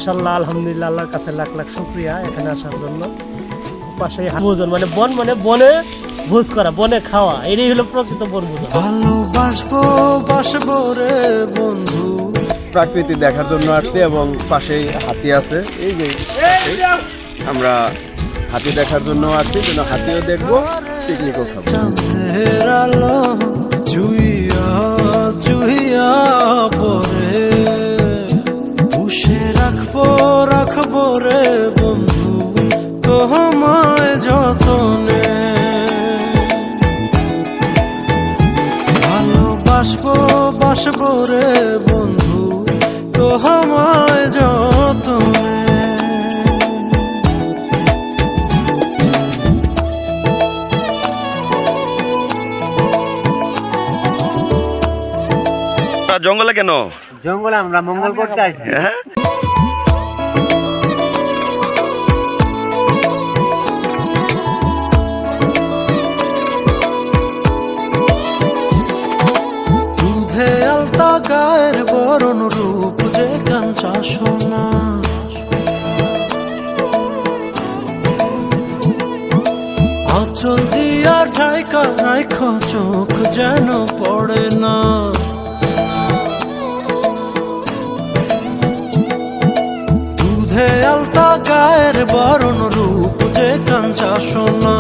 ইনশাল্লাহ আলহামদুলিল্লাহ আল্লাহর কাছে লাখ লাখ শুকরিয়া এখানে আসার জন্য। পাশে ভোজন মানে বনে ভোজ করা, বনে খাওয়া, এটাই হলো প্রকৃত বনভোজন। ভালোবাসবো বাসবো রে বন্ধু, প্রাকৃতি দেখার জন্য আসছি এবং পাশেই হাতি আছে। এই যে আমরা হাতি দেখার জন্য আসছি, যেন হাতিও দেখবো, পিকনিকও খাবো। চাঁদের আলো জুইয়া জুইয়া পরে পুষে রাখবো রে বন্ধু তোমায় যতনে। ভালোবাসবো রে বন্ধু তোমায় যতনে। জঙ্গলে কেন? জঙ্গলে আমরা মঙ্গল করতে আসছি। দুধে আলতা গায়ের বরণ রূপ যে কাঞ্চা সোনা, আঁচল দিয়া ঢাইকা রাখো চোখ যেন পড়ে না। দুধে আলতা গায়ের বরণ রূপ যে কাঞ্চা সোনা,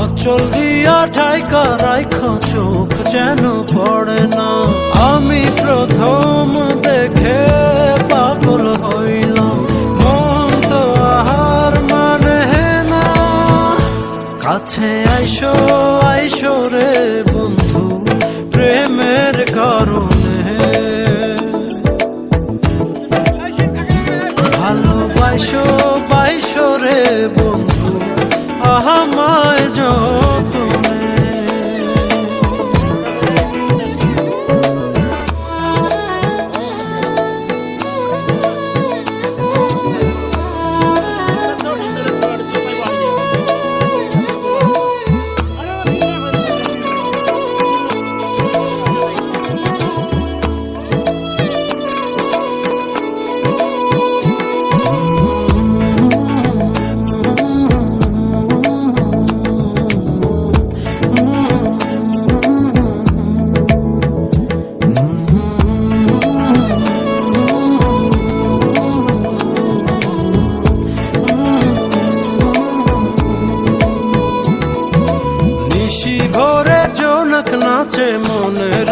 আঁচল দিয়া ঢাইকা রাখো চোখ যেন পড়ে না। আমি প্রথম দেখে পাগল হইলাম, মন তো আহার মানে না। কাছে আইসো রে বন্ধু প্রেমের কারণে। ভালোবাসো রে বন্ধু আমায় যতনে। নাচে মনের